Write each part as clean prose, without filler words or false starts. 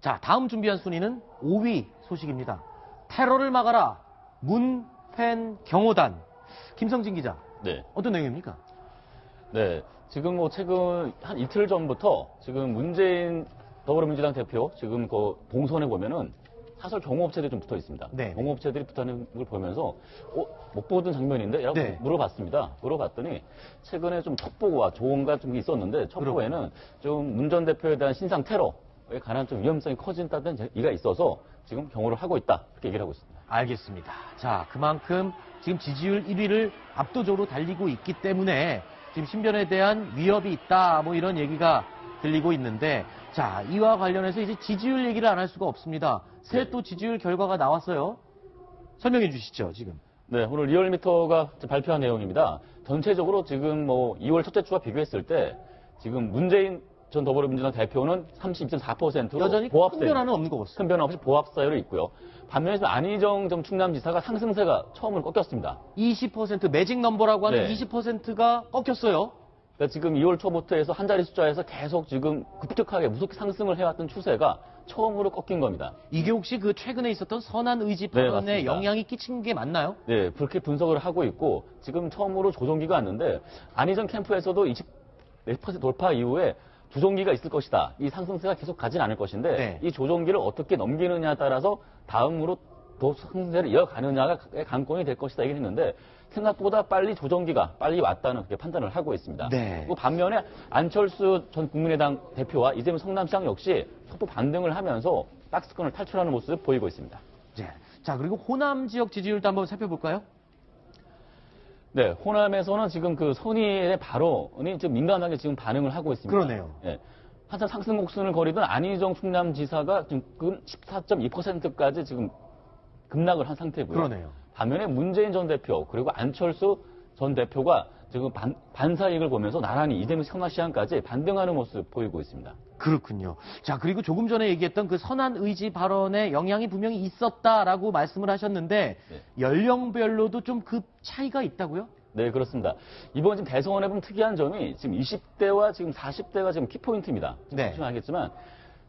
자, 다음 준비한 순위는 5위 소식입니다. 테러를 막아라. 문펜 경호단. 김성진 기자. 네. 어떤 내용입니까? 네. 지금 뭐 최근 한 이틀 전부터 지금 문재인 더불어민주당 대표 지금 그 동선에 보면은 사설 경호업체들이 좀 붙어 있습니다. 네. 경호업체들이 붙어있는 걸 보면서 못 보던 장면인데? 라고 네. 물어봤습니다. 물어봤더니 최근에 좀 첩보와 조언가 좀 있었는데 첩보에는 좀 문 전 대표에 대한 신상 테러에 관한 좀 위험성이 커진다는 얘기가 있어서 지금 경호를 하고 있다. 그렇게 얘기를 하고 있습니다. 알겠습니다. 자, 그만큼 지금 지지율 1위를 압도적으로 달리고 있기 때문에 지금 신변에 대한 위협이 있다. 뭐 이런 얘기가 들리고 있는데, 자, 이와 관련해서 이제 지지율 얘기를 안 할 수가 없습니다. 새 또 지지율 결과가 나왔어요. 설명해 주시죠, 지금. 네, 오늘 리얼미터가 발표한 내용입니다. 전체적으로 지금 뭐 2월 첫째 주와 비교했을 때 지금 문재인 전 더불어민주당 대표는 32.4%로 여전히 큰 변화는 없는 것 같습니다. 큰 변화 없이 보합사유로 있고요. 반면에 안희정 전 충남지사가 상승세가 처음으로 꺾였습니다. 20% 매직 넘버라고 하는 네. 20%가 꺾였어요. 그러니까 지금 2월 초부터 해서 한 자리 숫자에서 계속 지금 급격하게 무섭게 상승을 해왔던 추세가 처음으로 꺾인 겁니다. 이게 혹시 그 최근에 있었던 선한 의지 네, 발언에 맞습니다. 영향이 끼친 게 맞나요? 네, 그렇게 분석을 하고 있고 지금 처음으로 조정기가 왔는데 안희정 캠프에서도 20% 돌파 이후에 조정기가 있을 것이다. 이 상승세가 계속 가진 않을 것인데 네. 이 조정기를 어떻게 넘기느냐에 따라서 다음으로 더 상승세를 이어가느냐가 관건이 될 것이다 얘기를 했는데 생각보다 빨리 조정기가 빨리 왔다는 그렇게 판단을 하고 있습니다. 네. 그리고 반면에 안철수 전 국민의당 대표와 이재명 성남시장 역시 속보 반등을 하면서 박스권을 탈출하는 모습을 보이고 있습니다. 네. 자, 그리고 호남 지역 지지율도 한번 살펴볼까요? 네, 호남에서는 지금 그 선의의 발언이 좀 민감하게 지금 반응을 하고 있습니다. 그러네요. 예. 한참 상승 곡선을 거리던 안희정 충남지사가 지금 14.2%까지 지금 급락을 한 상태고요. 그러네요. 반면에 문재인 전 대표 그리고 안철수 전 대표가 지금 반사이익을 보면서 나란히 이재명 성남시장까지 반등하는 모습 보이고 있습니다. 그렇군요. 자, 그리고 조금 전에 얘기했던 그 선한 의지 발언에 영향이 분명히 있었다라고 말씀을 하셨는데 네. 연령별로도 좀 그 차이가 있다고요? 네, 그렇습니다. 이번 지금 대선에 보면 특이한 점이 지금 20대와 지금 40대가 지금 키포인트입니다. 네. 보시면 알겠지만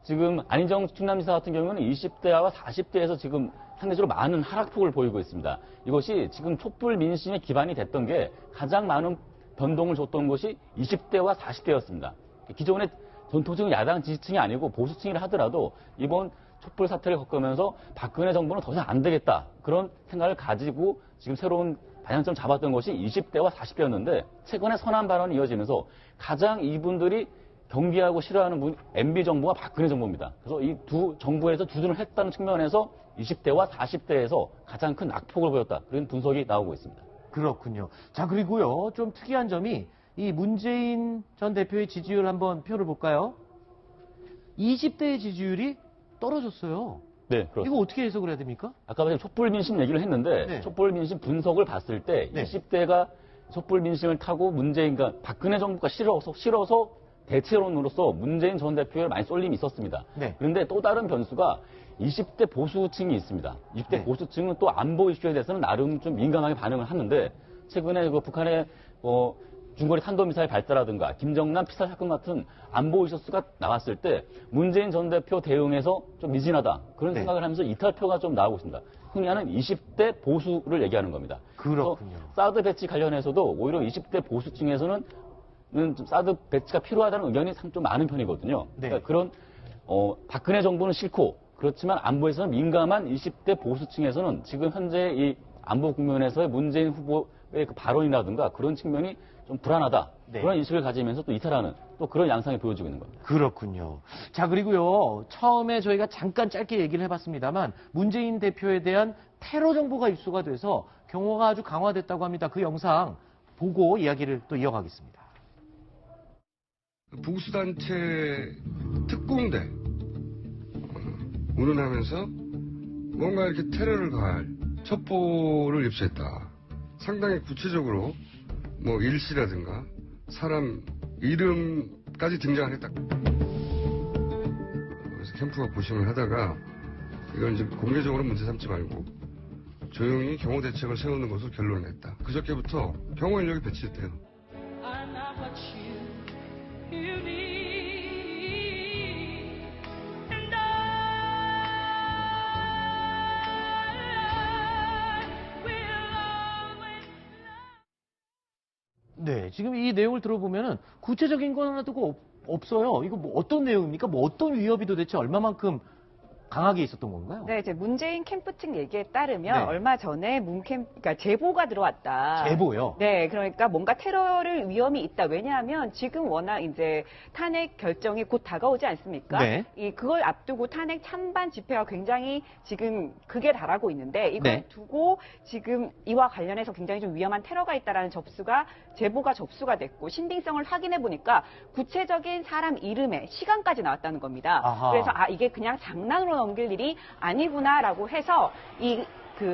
지금 안희정 충남지사 같은 경우는 20대와 40대에서 지금 상대적으로 많은 하락폭을 보이고 있습니다. 이것이 지금 촛불 민심의 기반이 됐던 게 가장 많은 변동을 줬던 것이 20대와 40대였습니다. 기존의 전통적인 야당 지지층이 아니고 보수층이라 하더라도 이번 촛불 사태를 겪으면서 박근혜 정부는 더 이상 안 되겠다. 그런 생각을 가지고 지금 새로운 방향점 잡았던 것이 20대와 40대였는데 최근에 선한 발언이 이어지면서 가장 이분들이 경계하고 싫어하는 분 MB 정부와 박근혜 정부입니다. 그래서 이 두 정부에서 주둔을 했다는 측면에서 20대와 40대에서 가장 큰 낙폭을 보였다. 그런 분석이 나오고 있습니다. 그렇군요. 자, 그리고요. 좀 특이한 점이 이 문재인 전 대표의 지지율 한번 표를 볼까요? 20대의 지지율이 떨어졌어요. 네, 그렇습니다. 이거 어떻게 해석을 해야 됩니까? 아까 전에 촛불 민심 얘기를 했는데 네. 촛불 민심 분석을 봤을 때 네. 20대가 촛불 민심을 타고 문재인과 박근혜 정부가 싫어서 대체론으로서 문재인 전 대표에 많이 쏠림이 있었습니다. 네. 그런데 또 다른 변수가 20대 보수층이 있습니다. 20대 네. 보수층은 또 안보 이슈에 대해서는 나름 좀 민감하게 반응을 하는데 최근에 그 북한의 중거리 탄도미사일 발사라든가 김정남 피살 사건 같은 안보 이슈가 나왔을 때 문재인 전 대표 대응에서 좀 미진하다. 그런 네. 생각을 하면서 이탈표가 좀 나오고 있습니다. 흔히 하는 20대 보수를 얘기하는 겁니다. 그렇군요. 그래서 사드 배치 관련해서도 오히려 20대 보수층에서는 좀 사드 배치가 필요하다는 의견이 좀 많은 편이거든요. 네. 그러니까 그런 박근혜 정부는 싫고 그렇지만 안보에서는 민감한 20대 보수층에서는 지금 현재 이 안보 국면에서의 문재인 후보의 그 발언이라든가 그런 측면이 좀 불안하다. 네. 그런 인식을 가지면서 또 이탈하는 또 그런 양상이 보여지고 있는 겁니다. 그렇군요. 자, 그리고요. 처음에 저희가 잠깐 짧게 얘기를 해봤습니다만 문재인 대표에 대한 테러 정보가 입수가 돼서 경호가 아주 강화됐다고 합니다. 그 영상 보고 이야기를 또 이어가겠습니다. 보수단체 특공대 운운하면서 뭔가 이렇게 테러를 가할 첩보를 입수했다. 상당히 구체적으로 뭐 일시라든가 사람 이름까지 등장을 했다. 그래서 캠프가 고심을 하다가 이건 이제 공개적으로 문제 삼지 말고 조용히 경호 대책을 세우는 것으로 결론을 냈다. 그저께부터 경호 인력이 배치됐대요. 네, 지금 이 내용을 들어보면은 구체적인 건 하나도 없어요. 이거 뭐 어떤 내용입니까? 뭐 어떤 위협이 도대체 얼마만큼 강하게 있었던 건가요? 네, 이제 문재인 캠프 측 얘기에 따르면 네. 얼마 전에 그러니까 제보가 들어왔다. 제보요? 네, 그러니까 뭔가 테러를 위험이 있다. 왜냐하면 지금 워낙 이제 탄핵 결정이 곧 다가오지 않습니까? 네. 그걸 앞두고 탄핵 찬반 집회가 굉장히 지금 극에 달하고 있는데 이걸 네. 두고 지금 이와 관련해서 굉장히 좀 위험한 테러가 있다라는 제보가 접수가 됐고 신빙성을 확인해 보니까 구체적인 사람 이름에 시간까지 나왔다는 겁니다. 아하. 그래서 이게 그냥 장난으로 넘길 일이 아니구나라고 해서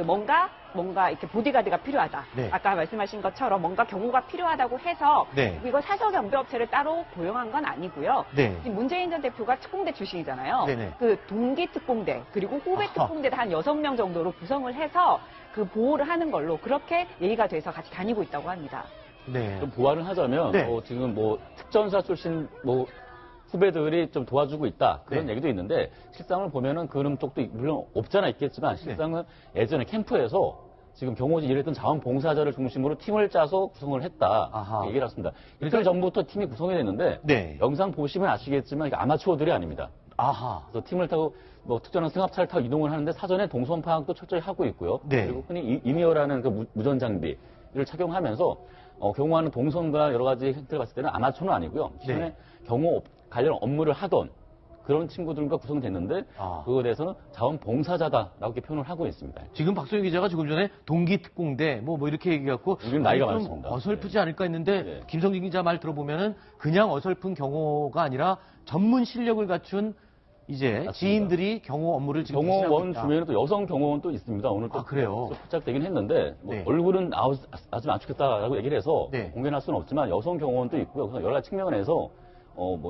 뭔가 이렇게 보디가드가 필요하다. 네. 아까 말씀하신 것처럼 뭔가 경호가 필요하다고 해서 네. 이거 사설경비업체를 따로 고용한 건 아니고요. 네. 지금 문재인 전 대표가 특공대 출신이잖아요. 네네. 그 동기 특공대 그리고 후배 아하. 특공대 한 6명 정도로 구성을 해서 그 보호를 하는 걸로 그렇게 얘기가 돼서 같이 다니고 있다고 합니다. 네. 좀 보완을 하자면 네. 지금 특전사 출신 후배들이 좀 도와주고 있다 그런 네. 얘기도 있는데 실상을 보면은 그런 쪽도 물론 없잖아 있겠지만 실상은 예전에 캠프에서 지금 경호지 일했던 자원봉사자를 중심으로 팀을 짜서 구성을 했다 아하. 얘기를 했습니다. 이틀 전부터 팀이 구성이 됐는데 네. 영상 보시면 아시겠지만 이게 아마추어들이 아닙니다. 아하. 그래서 팀을 타고 특전한 승합차를 타고 이동을 하는데 사전에 동선 파악도 철저히 하고 있고요. 네. 그리고 흔히 이니어라는 그 무전 장비를 착용하면서 경호하는 동선과 여러 가지 형태를 봤을 때는 아마추어는 아니고요. 기존에 네. 경호 관련 업무를 하던 그런 친구들과 구성됐는데 그거에 대해서는 자원봉사자다라고 이렇게 표현을 하고 있습니다. 지금 박소영 기자가 조금 전에 동기특공대 뭐 이렇게 얘기해갖고 우리는 나이가 좀 많습니다. 어설프지 네. 않을까 했는데 네. 김성진 기자 말 들어보면은 그냥 어설픈 경호가 아니라 전문 실력을 갖춘 이제 맞습니다. 지인들이 경호 업무를 지금 실시하고 경호원 있다. 주변에 또 여성 경호원 또 있습니다. 오늘 또 그래요? 포착되긴 했는데 네. 얼굴은 나지 않겠다라고 얘기를 해서 네. 공개할 수는 없지만 여성 경호원도 있고요. 그래서 여러 가지 측면에서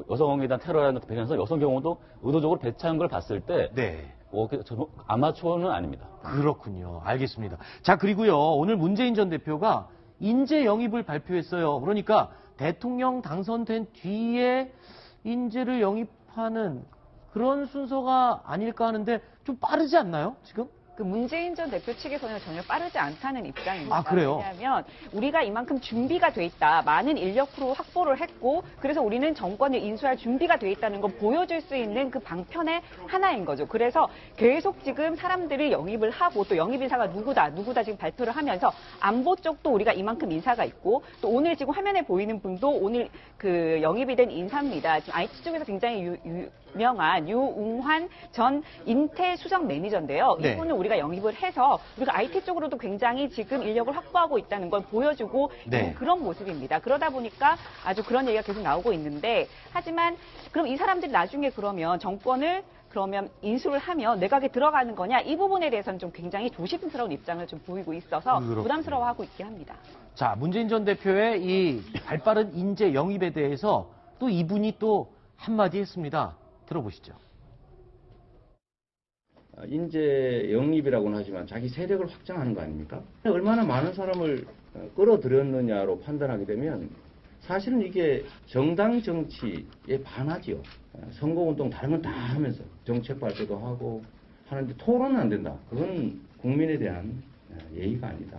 여성에 대한 테러라는 배경에서 여성 경호도 의도적으로 배치한 걸 봤을 때 네. 아마추어는 아닙니다. 그렇군요. 알겠습니다. 자, 그리고요. 오늘 문재인 전 대표가 인재 영입을 발표했어요. 그러니까 대통령 당선된 뒤에 인재를 영입하는 그런 순서가 아닐까 하는데 좀 빠르지 않나요? 지금? 그 문재인 전 대표 측에서는 전혀 빠르지 않다는 입장입니다. 그래요? 왜냐하면 우리가 이만큼 준비가 돼 있다. 많은 인력으로 확보를 했고 그래서 우리는 정권을 인수할 준비가 돼 있다는 걸 보여줄 수 있는 그 방편의 하나인 거죠. 그래서 계속 지금 사람들을 영입을 하고 또 영입 인사가 누구다 지금 발표를 하면서 안보 쪽도 우리가 이만큼 인사가 있고 또 오늘 지금 화면에 보이는 분도 오늘 그 영입이 된 인사입니다. 지금 IT 쪽에서 굉장히 유명한 유웅환 전 인텔 수석 매니저인데요. 네. 이분은 우리가 영입을 해서 우리가 IT 쪽으로도 굉장히 지금 인력을 확보하고 있다는 걸 보여주고 네. 있는 그런 모습입니다. 그러다 보니까 아주 그런 얘기가 계속 나오고 있는데 하지만 그럼 이 사람들이 나중에 그러면 정권을 인수를 하면 내각에 들어가는 거냐 이 부분에 대해서는 좀 굉장히 조심스러운 입장을 좀 보이고 있어서 그렇군요. 부담스러워하고 있긴 합니다. 자, 문재인 전 대표의 이 발빠른 인재 영입에 대해서 또 이분이 또 한마디 했습니다. 들어보시죠. 인재 영입이라고는 하지만 자기 세력을 확장하는 거 아닙니까? 얼마나 많은 사람을 끌어들였느냐로 판단하게 되면 사실은 이게 정당 정치에 반하지요. 선거운동 다른 건 다 하면서 정책 발표도 하고 하는데 토론은 안 된다. 그건 국민에 대한 예의가 아니다.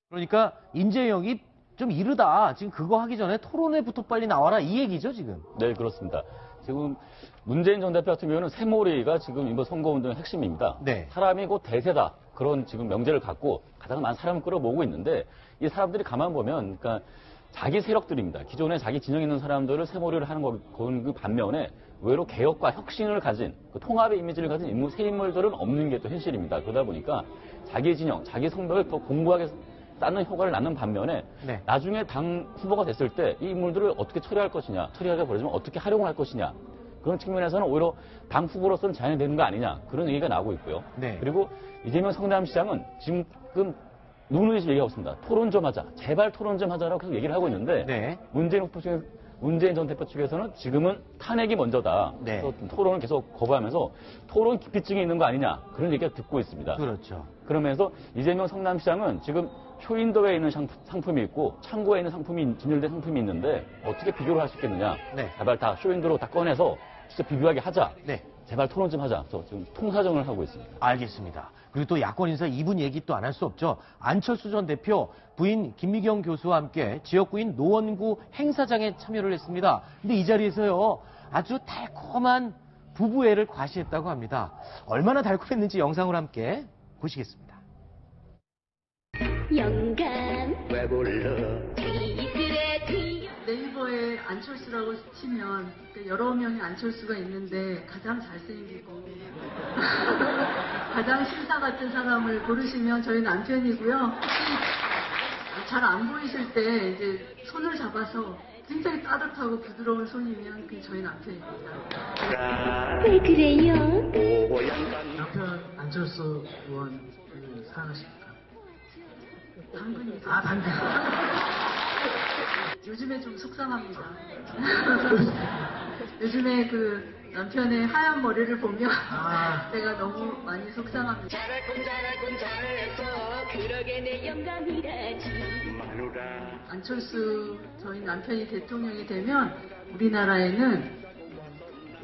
그러니까 인재 영입 좀 이르다. 지금 그거 하기 전에 토론회부터 빨리 나와라 이 얘기죠, 지금. 네, 그렇습니다. 지금 문재인 전 대표 같은 경우는 새모리가 지금 이번 선거운동의 핵심입니다. 네. 사람이 곧 대세다. 그런 지금 명제를 갖고 가장 많은 사람을 끌어모으고 있는데 이 사람들이 가만 보면 그러니까 자기 세력들입니다. 기존에 자기 진영 있는 사람들을 새모리를 하는 그 반면에 의외로 개혁과 혁신을 가진 그 통합의 이미지를 가진 새 인물들은 없는 게 또 현실입니다. 그러다 보니까 자기 진영, 자기 성벽을 더 공고하게 쌓는 효과를 낳는 반면에 네. 나중에 당 후보가 됐을 때 이 인물들을 어떻게 처리할 것이냐, 처리하기가 버리지만 어떻게 활용을 할 것이냐 그런 측면에서는 오히려 당 후보로서는 제한이 되는 거 아니냐 그런 얘기가 나오고 있고요. 네. 그리고 이재명 성남시장은 지금 누누이 얘기하고 있습니다. 토론 좀 하자. 제발 토론 좀 하자라고 계속 얘기를 하고 있는데 네. 문재인 전 대표 측에서는 지금은 탄핵이 먼저다. 네. 그래서 토론을 계속 거부하면서 토론 기피증이 있는 거 아니냐 그런 얘기가 듣고 있습니다. 그렇죠. 그러면서 이재명 성남시장은 지금 쇼윈도에 있는 상품이 있고 창고에 있는 진열된 상품이 있는데 어떻게 비교를 할 수 있겠느냐. 네. 제발 다 쇼윈도로 다 꺼내서 진짜 비교하게 하자. 네. 제발 토론 좀 하자. 저 지금 통사정을 하고 있습니다. 알겠습니다. 그리고 또 야권 인사 이분 얘기 또 안 할 수 없죠. 안철수 전 대표 부인 김미경 교수와 함께 지역구인 노원구 행사장에 참여를 했습니다. 근데 이 자리에서요, 아주 달콤한 부부애를 과시했다고 합니다. 얼마나 달콤했는지 영상을 함께 보시겠습니다. 영감 왜 불러 이들의 뒤 네이버에 안철수라고 치면 여러 명의 안철수가 있는데 가장 잘생기고 가장 신사 같은 사람을 고르시면 저희 남편이고요. 혹시 잘 안 보이실 때 이제 손을 잡아서 굉장히 따뜻하고 부드러운 손이면 그게 저희 남편입니다. 왜 그래요? 남편 안철수 의원 사랑하십니까? 당근이죠. 아, 당근. 요즘에 좀 속상합니다. 요즘에 그 남편의 하얀 머리를 보면 제가 너무 많이 속상합니다. 잘했어 그러게 내 영감이라지 안철수 저희 남편이 대통령이 되면 우리나라에는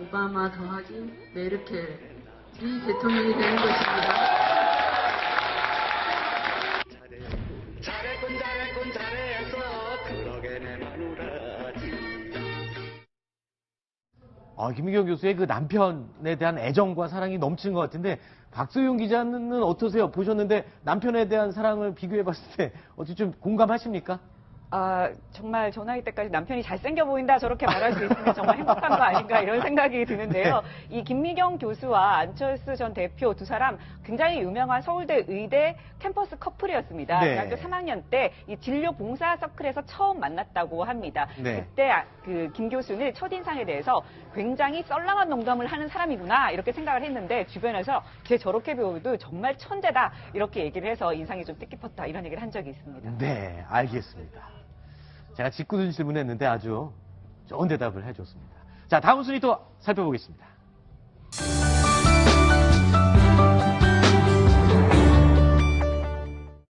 오바마 더하기 메르켈이 대통령이 되는 것입니다. 잘했어 그러게 내 마누라지 김미경 교수의 그 남편에 대한 애정과 사랑이 넘치는 것 같은데, 박소영 기자는 어떠세요? 보셨는데 남편에 대한 사랑을 비교해봤을 때 어떻게 좀 공감하십니까? 정말 전화할 때까지 남편이 잘생겨 보인다 저렇게 말할 수 있으면 정말 행복한 거 아닌가 이런 생각이 드는데요. 이 김미경 교수와 안철수 전 대표 두 사람 굉장히 유명한 서울대 의대 캠퍼스 커플이었습니다. 네. 대학교 3학년 때 이 진료 봉사 서클에서 처음 만났다고 합니다. 네. 그때 그 김 교수는 첫인상에 대해서 굉장히 썰렁한 농담을 하는 사람이구나 이렇게 생각을 했는데, 주변에서 쟤 저렇게 배워도 정말 천재다 이렇게 얘기를 해서 인상이 좀 뜻깊었다 이런 얘기를 한 적이 있습니다. 네, 알겠습니다. 제가 짓궂은 질문했는데 아주 좋은 대답을 해줬습니다. 자, 다음 순위 또 살펴보겠습니다.